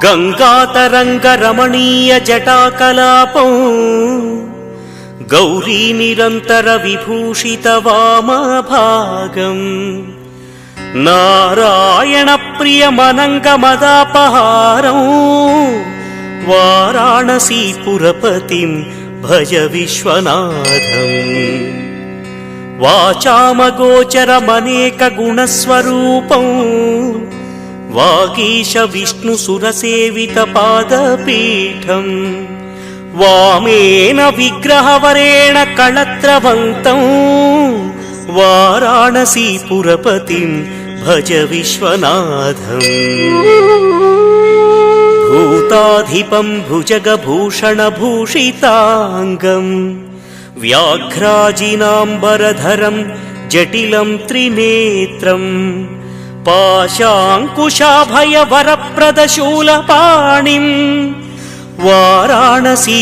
गंगातरंगरमणीय जटाकलापं गौरी निरंतर विभूषित वामभागं नारायण प्रिय मनंगमदापहारं वाराणसीपुरपतिं भज विश्वनाथम्। वाचामगोचरमनेक गुणस्वरूपं वागीश विष्णुसुरसेवित पादपीठं वामेन विग्रहवरेण कळत्रवन्तं वाराणसीपुरपतिं भज विश्वनाथम्। भूताधिपं भुजगभूषणभूषिताङ्गं व्याघ्राजिनाम्बरधरं जटिलं त्रिनेत्रं पाशाङ्कुशाभयवरप्रदशूलपाणिं वाराणसीपुरपतिं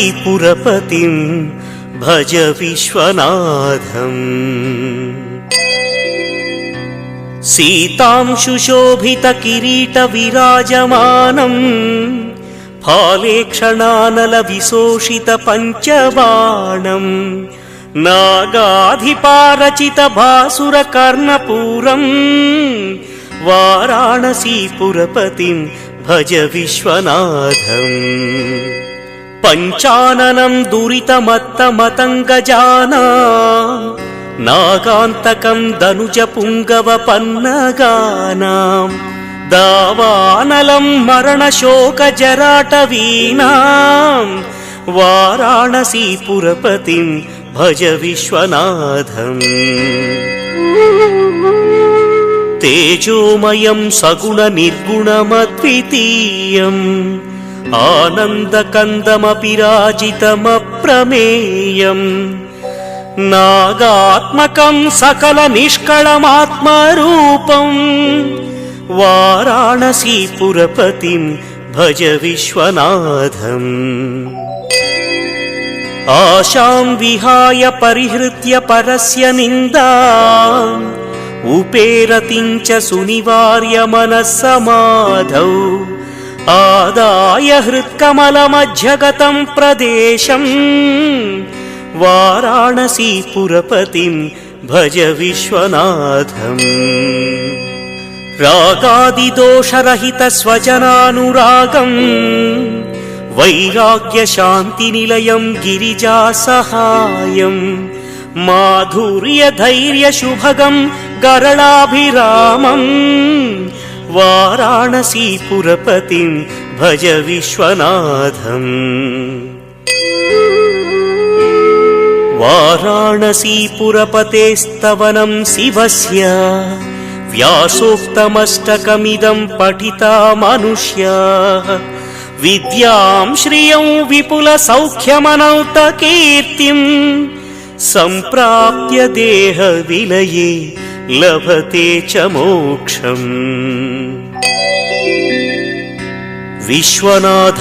भज विश्वनाथम्। सीतांशुशोभितकिरीटविराजमानं फालेक्षणानलविशोषितपञ्चबाणं नागाधिपारचितभासुरकर्णपूरं वाराणसीपुरपतिं भज विश्वनाथम्। पञ्चाननं दुरितमत्तमतङ्गजानां नागान्तकं दनुजपुङ्गवपन्नगानां दावानलं मरणशोकजराटवीनां वाराणसीपुरपतिं भज विश्वनाथम्। तेजोमयं सगुणनिर्गुणमद्वितीयम् आनन्दकन्दमपि राजितमप्रमेयम् नागात्मकं सकलनिष्कळमात्मरूपं वाराणसीपुरपतिं भज विश्वनाथम्। आशां विहाय परिहृत्य परस्य निन्दाम् उपेरतिं च सुनिवार्य मनस्समाधौ आदाय हृत्कमलमध्यगतं प्रदेशं वाराणसीपुरपतिं भज विश्वनाथम्। रागादिदोषरहित स्वजनानुरागं वैराग्यशान्तिनिलयं गिरिजासहायं माधुर्यधैर्यशुभगं गरलाभिरामं वाराणसीपुरपतिं भज विश्वनाथम्। वाराणसीपुरपतेस्तवनं शिवस्य व्यासोक्तमष्टकमिदं पठिता मनुष्याः विद्यां श्रियं विपुलसौख्यमनौतकीर्तिं सम्प्राप्य देहविलये लभते च मोक्षम्। विश्वनाथ